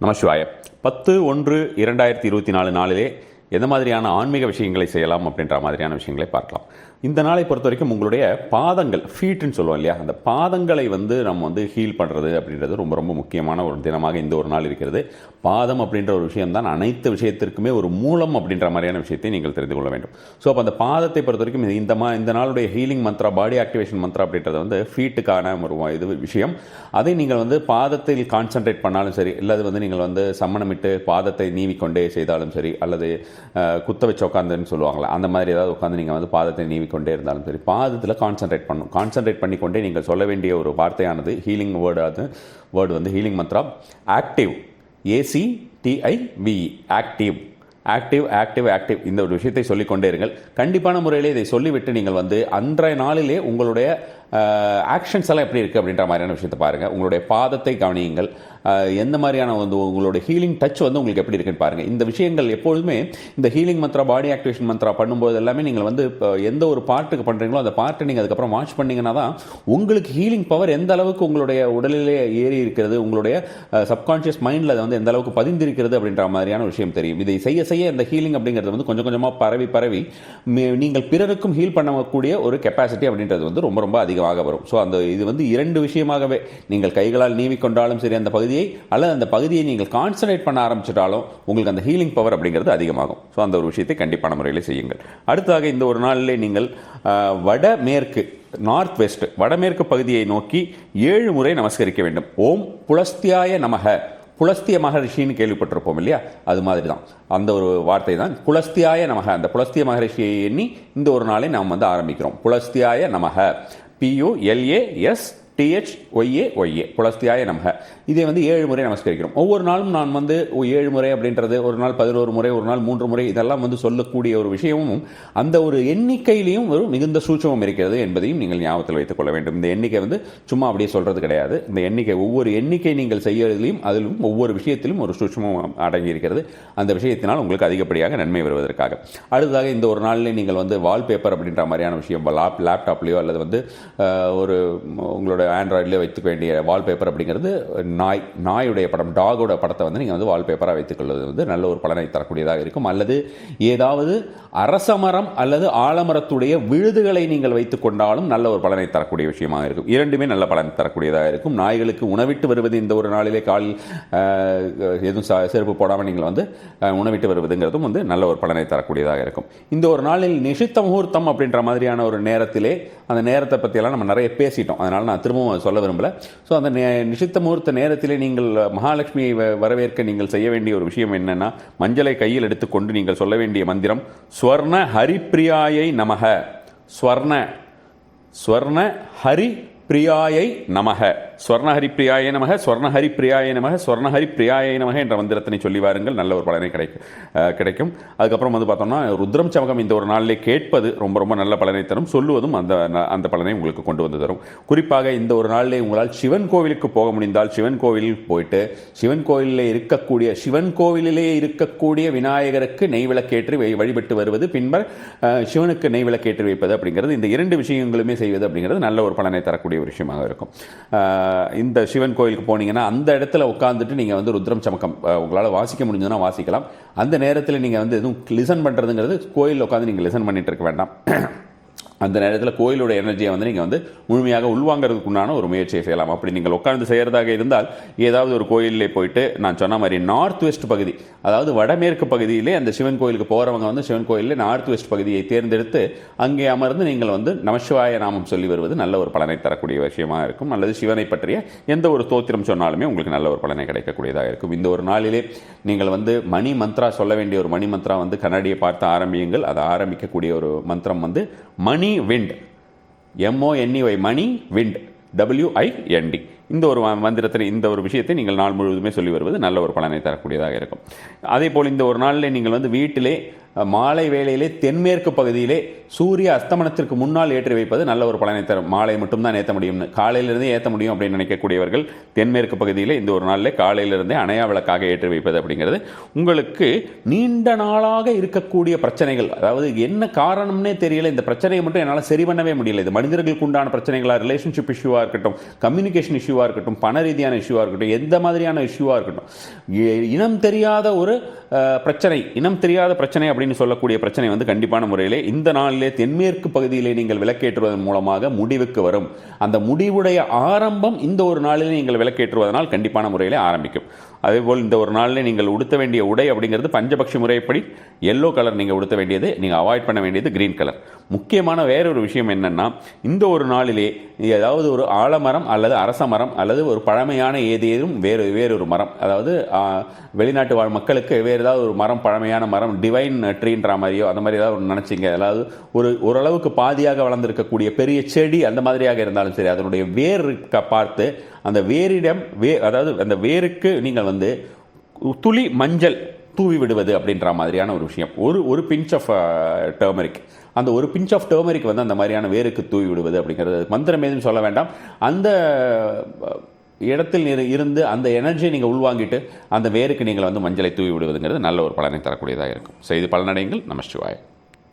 நமசிவாய. 10/1/2024 நாளிலே எந்த மாதிரியான ஆன்மீக விஷயங்களை செய்யலாம் அப்படின்ற மாதிரியான விஷயங்களை பார்க்கலாம். இந்த நாளை பொறுத்த வரைக்கும் உங்களுடைய பாதங்கள், ஃபீட்டுன்னு சொல்லுவோம் இல்லையா, அந்த பாதங்களை நம்ம ஹீல் பண்ணுறது அப்படின்றது ரொம்ப ரொம்ப முக்கியமான ஒரு தினமாக இந்த ஒரு நாள் இருக்கிறது. பாதம் அப்படின்ற ஒரு விஷயம்தான் அனைத்து விஷயத்திற்குமே ஒரு மூலம் அப்படின்ற மாதிரியான விஷயத்தை நீங்கள் தெரிந்து கொள்ள வேண்டும். ஸோ அப்போ அந்த பாதத்தை பொறுத்த வரைக்கும் இந்த நாளுடைய ஹீலிங் மந்த்ரா, பாடி ஆக்டிவேஷன் மந்த்ரா அப்படின்றது ஃபீட்டுக்கான ஒரு விஷயம். அதை நீங்கள் பாதத்தில் கான்சென்ட்ரேட் பண்ணாலும் சரி, அல்லது நீங்கள் சம்மணமிட்டு பாதத்தை நீவிக்கொண்டே செய்தாலும் சரி, அல்லது குத்த வச்சு உட்காந்துன்னு சொல்லுவாங்களா, அந்த மாதிரி ஏதாவது உட்காந்து நீங்கள் பாதத்தை நீவிக்கொண்டே இருந்தாலும் சரி, பாதத்தில் கான்சென்ட்ரேட் பண்ணிக்கொண்டே நீங்கள் சொல்ல வேண்டிய ஒரு வார்த்தையானது healing word healing Mantra active, ACTIVE, active இந்த ஒரு விஷயத்தை சொல்லிக்கொண்டே இருங்கள். கண்டிப்பான முறையில் இதை சொல்லிவிட்டு நீங்கள் அன்றைய நாளிலே உங்களுடைய ஆக்ஷன்ஸ் எல்லாம் எப்படி இருக்குது அப்படின்ற மாதிரியான விஷயத்தை பாருங்கள். உங்களுடைய பாதத்தை கவனியுங்கள். எந்த மாதிரியான உங்களுடைய ஹீலிங் டச் உங்களுக்கு எப்படி இருக்குன்னு பாருங்கள். இந்த விஷயங்கள் எப்பொழுதுமே இந்த ஹீலிங் மந்த்ரா, பாடி ஆக்டிவேஷன் மந்த்ரா பண்ணும்போது எல்லாமே நீங்கள் எந்த ஒரு பார்ட்டுக்கு பண்ணுறீங்களோ அந்த பார்ட்டை நீங்கள் அதுக்கப்புறம் வாட்ச் பண்ணிங்கன்னா தான் உங்களுக்கு ஹீலிங் பவர் எந்த அளவுக்கு உங்களுடைய உடலிலே ஏறி இருக்கிறது, உங்களுடைய சப்கான்ஷியஸ் மைண்டில் அது எந்த அளவுக்கு பதிந்திருக்கிறது அப்படின்ற மாதிரியான விஷயம் தெரியும். இதை செய்ய செய்ய இந்த ஹீலிங் அப்படிங்கிறது கொஞ்சம் கொஞ்சமாக பரவி நீங்கள் பிறருக்கும் ஹீல் பண்ணக்கூடிய ஒரு கெப்பாசிட்டி அப்படின்றது ரொம்ப ரொம்ப அதிகமாக வரும். ஸோ இது இரண்டு விஷயமாகவே, நீங்கள் கைகளால் நீவிக்கொண்டாலும் சரி அந்த பகுதியை, அல்லது அந்த பகுதியை நீங்கள் கான்சன்ட்ரேட் பண்ண ஆரம்பிச்சிட்டாலும் உங்களுக்கு அந்த ஹீலிங் பவர் அப்படிங்கிறது அதிகமாகும். ஸோ அந்த ஒரு விஷயத்தை கண்டிப்பான முறையில் செய்யுங்கள். அடுத்ததாக இந்த ஒரு நாளிலே நீங்கள் வடமேற்கு, நார்த் வெஸ்ட், வடமேற்கு பகுதியை நோக்கி 7 முறை நமஸ்கரிக்க வேண்டும். ஓம் புலஸ்தியாய நமக. புலஸ்திய மகரிஷின்னு கேள்விப்பட்டிருப்போம் இல்லையா, அது மாதிரி தான் அந்த ஒரு வார்த்தை தான் புலஸ்தியாய நமக. அந்த புலஸ்திய மகரிஷியை எண்ணி இந்த ஒரு நாளை நாம் ஆரம்பிக்கிறோம். புலஸ்தியாய நமக, PULASTHYAYA, புலஸ்தியாய நமக. இதை 7 முறை நமஸ்கரிக்கிறோம். ஒவ்வொரு நாளும் நான் 7 முறை அப்படின்றது, ஒரு நாள் 11 முறை, ஒரு நாள் 3 முறை, இதெல்லாம் சொல்லக்கூடிய ஒரு விஷயமும் அந்த ஒரு எண்ணிக்கையிலையும் ஒரு மிகுந்த சூட்சமம் இருக்கிறது என்பதையும் நீங்கள் ஞாபகத்தில் வைத்துக் கொள்ள வேண்டும். இந்த எண்ணிக்கை சும்மா அப்படியே சொல்றது கிடையாது. இந்த எண்ணிக்கை, ஒவ்வொரு எண்ணிக்கை நீங்கள் செய்யறதிலையும் அதிலும் ஒவ்வொரு விஷயத்திலும் ஒரு சூட்சமம் அடங்கி இருக்கிறது. அந்த விஷயத்தினால் உங்களுக்கு அதிகப்படியாக நன்மை வருவதற்காக. அடுத்ததாக இந்த ஒரு நாளில் நீங்கள் வால்பேப்பர் அப்படின்ற மாதிரியான விஷயம் லேப்டாப்லேயோ அல்லது ஒரு உங்களோட ஆண்ட்ராய்ட்லேயே வைத்துக்க வேண்டிய வால்பேப்பர் அப்படிங்கிறது நாயுடைய படம், டாகோட படத்தை நீங்கள் வால்பேப்பராக வைத்துக்கொள்வது நல்ல ஒரு பலனை தரக்கூடியதாக இருக்கும். அல்லது ஏதாவது அரசமரம் அல்லது ஆலமரத்துடைய விழுதுகளை நீங்கள் வைத்துக் கொண்டாலும் நல்ல ஒரு பலனை தரக்கூடிய விஷயமாக இருக்கும். இரண்டுமே நல்ல பலன் தரக்கூடியதாக இருக்கும். நாய்களுக்கு உணவிட்டு வருவது இந்த ஒரு நாளிலே காலில் எதுவும் செருப்பு போடாமல் நீங்கள் உணவிட்டு வருவதுங்கிறதும் நல்ல ஒரு பலனை தரக்கூடியதாக இருக்கும். இந்த ஒரு நாளில் நிஷித்த முகூர்த்தம் அப்படின்ற மாதிரியான ஒரு நேரத்திலே, அந்த நேரத்தை பற்றியெல்லாம் நம்ம நிறைய பேசிட்டோம், அதனால் நான் திரும்பவும் சொல்ல விரும்பல. ஸோ அந்த நிஷித்த முகூர்த்த நேரத்திலே நீங்கள் மகாலட்சுமியை வரவேற்க நீங்கள் செய்ய வேண்டிய ஒரு விஷயம் என்னன்னா, மஞ்சளை கையில் எடுத்துக்கொண்டு நீங்கள் சொல்ல வேண்டிய மந்திரம் ஸ்வர்ண ஹரிப்பிரியாயை நமக. ஸ்வர்ண ஹரி பிரியாயை நமக, ஸ்வர்ணஹரி பிரியாய நமக, ஸ்வர்ணஹரி பிரியாய நமக, ஸ்வர்ணஹரி பிரியாய நமக என்ற மந்திரத்தினை சொல்லி வாருங்கள். நல்ல ஒரு பலனை கிடைக்கும். அதுக்கப்புறம் பார்த்தோம்னா ருத்ரம் சமகம் இந்த ஒரு நாளிலே கேட்பது ரொம்ப ரொம்ப நல்ல பலனை தரும். சொல்லுவதும் அந்த பலனை உங்களுக்கு கொண்டு வந்து தரும். குறிப்பாக இந்த ஒரு நாளிலே உங்களால் சிவன் கோவிலுக்கு போக முடிந்தால் சிவன் கோவிலில் போயிட்டு சிவன் கோவிலிலே இருக்கக்கூடிய விநாயகருக்கு நெய் விளக்கேற்றி வழிபட்டு வருவது, பின்பர் சிவனுக்கு நெய் விளக்கேற்றி வைப்பது அப்படிங்கிறது, இந்த 2 விஷயங்களுமே செய்வது அப்படிங்கிறது நல்ல ஒரு பலனை தரக்கூடிய ஒரு விஷயமாக இருக்கும். இந்த சிவன் கோயிலுக்கு போனீங்கன்னா அந்த இடத்துல உட்காந்துட்டு நீங்கள் ருத்ரம் சமக்கம் உங்களால் வாசிக்க முடிஞ்சதுன்னா வாசிக்கலாம். அந்த நேரத்தில் நீங்கள் எதுவும் லிசன் பண்ணுறதுங்கிறது, கோயிலில் உட்காந்து நீங்கள் லிசன் பண்ணிட்டு இருக்க வேண்டாம். அந்த நேரத்தில் கோயிலோட எனர்ஜியை நீங்கள் முழுமையாக உள்வாங்கிறதுக்கு உண்டான ஒரு முயற்சியை செய்யலாம். அப்படி நீங்கள் உட்கார்ந்து செய்கிறதாக இருந்தால் ஏதாவது ஒரு கோயிலே போயிட்டு, நான் சொன்ன மாதிரி நார்த் வெஸ்ட் பகுதி, அதாவது வடமேற்கு பகுதியிலே அந்த சிவன் கோயிலுக்கு போகிறவங்க சிவன் கோயிலில் நார்த் வெஸ்ட் பகுதியை தேர்ந்தெடுத்து அங்கே அமர்ந்து நீங்கள் நமசிவாய நாமம் சொல்லி வருவது நல்ல ஒரு பலனை தரக்கூடிய விஷயமாக இருக்கும். அல்லது சிவனை பற்றிய எந்த ஒரு ஸ்தோத்திரம் சொன்னாலுமே உங்களுக்கு நல்ல ஒரு பலனை கிடைக்கக்கூடியதாக இருக்கும். இந்த ஒரு நாளிலே நீங்கள் மணி மந்த்ரா சொல்ல வேண்டிய ஒரு மணி மந்த்ரா கண்ணாடியை பார்த்து ஆரம்பியுங்கள். அதை ஆரம்பிக்கக்கூடிய ஒரு மந்திரம் மணி விண்ட், MONEY, மணி விண்ட், WIND. இந்த ஒரு மந்திரத்தை, இந்த ஒரு விஷயத்தை நீங்கள் நாள் முழுவதுமே சொல்லி வருவது நல்ல ஒரு பலனை தரக்கூடியதாக இருக்கும். அதே போல் இந்த ஒரு நாளில் நீங்கள் வீட்டிலே மாலை வேளையிலே தென்மேற்கு பகுதியிலே சூரிய அஸ்தமனத்திற்கு முன்னால் ஏற்றி வைப்பது நல்ல ஒரு பலனை தரும். மாலை மட்டும்தான் ஏற்ற முடியும்னு, காலையிலிருந்தே ஏற்ற முடியும் அப்படின்னு நினைக்கக்கூடியவர்கள் தென்மேற்கு பகுதியில் இந்த ஒரு நாளில் காலையிலிருந்தே அணையா விளக்காக ஏற்றி வைப்பது அப்படிங்கிறது உங்களுக்கு நீண்ட நாளாக இருக்கக்கூடிய பிரச்சனைகள், அதாவது என்ன காரணம்னே தெரியல, இந்த பிரச்சனையை மட்டும் என்னால் சரி பண்ணவே முடியல, இது மனிதர்களுக்கு உண்டான பிரச்சனைகளா, ரிலேஷன்ஷிப் இஷ்யூவாக இருக்கட்டும், கம்யூனிகேஷன் இஷ்யூவாக இருக்கட்டும், பண ரீதியான இஷ்யூவாக இருக்கட்டும், எந்த மாதிரியான இஷ்யூவாக இருக்கட்டும், இனம் தெரியாத ஒரு பிரச்சனை, இனம் தெரியாத பிரச்சனை அப்படின்னு சொல்லக்கூடிய பிரச்சனை வந்து கண்டிப்பான முறையிலே இந்த நாளிலே தென்மேற்கு பகுதியிலே நீங்கள் விளக்கேற்றுவதன் மூலமாக முடிவுக்கு வரும். அந்த முடிவுடைய ஆரம்பம் இந்த ஒரு நாளிலே நீங்கள் விளக்கேற்றுவதனால் கண்டிப்பான முறையிலே ஆரம்பிக்கும். அதேபோல் இந்த ஒரு நாளில் நீங்கள் உடுத்த வேண்டிய உடை அப்படிங்கிறது பஞ்சபக்ஷி முறைப்படி எல்லோ கலர் நீங்கள் உடுத்த வேண்டியது, நீங்கள் அவாய்ட் பண்ண வேண்டியது கிரீன் கலர். முக்கியமான வேறொரு விஷயம் என்னென்னா, இந்த ஒரு நாளிலே ஏதாவது ஒரு ஆலமரம் அல்லது அரச மரம் அல்லது ஒரு பழமையான ஏதேனும் வேறொரு மரம், அதாவது வெளிநாட்டு வாழ் மக்களுக்கு வேறு ஏதாவது ஒரு மரம், பழமையான மரம், டிவைன் ட்ரீன்ற மாதிரியோ அந்த மாதிரி ஏதாவது நினச்சிங்க, அதாவது ஓரளவுக்கு பாதியாக வளர்ந்துருக்கக்கூடிய பெரிய செடி அந்த மாதிரியாக இருந்தாலும் சரி, அதனுடைய வேர் பார்த்து அந்த வேரிடம் அதாவது அந்த வேருக்கு நீங்கள் வந்து துளி மஞ்சள் தூவி விடுவது அப்படின்ற மாதிரியான ஒரு விஷயம். ஒரு பிஞ்ச் ஆஃப் டர்மரிக், அந்த ஒரு பிஞ்ச் ஆஃப் டர்மரிக் வந்து அந்த மாதிரியான வேருக்கு தூவி விடுவது அப்படிங்கிறது மந்திரம் எதுவும் சொல்ல வேண்டாம். அந்த இடத்தில் இருந்து அந்த எனர்ஜியை நீங்கள் உள்வாங்கிட்டு அந்த வேருக்கு நீங்கள் வந்து மஞ்சளை தூவி விடுவதுங்கிறது நல்ல ஒரு பலனை தரக்கூடியதாக இருக்கும். செய்து பலனடையுங்கள். நம சிவாய.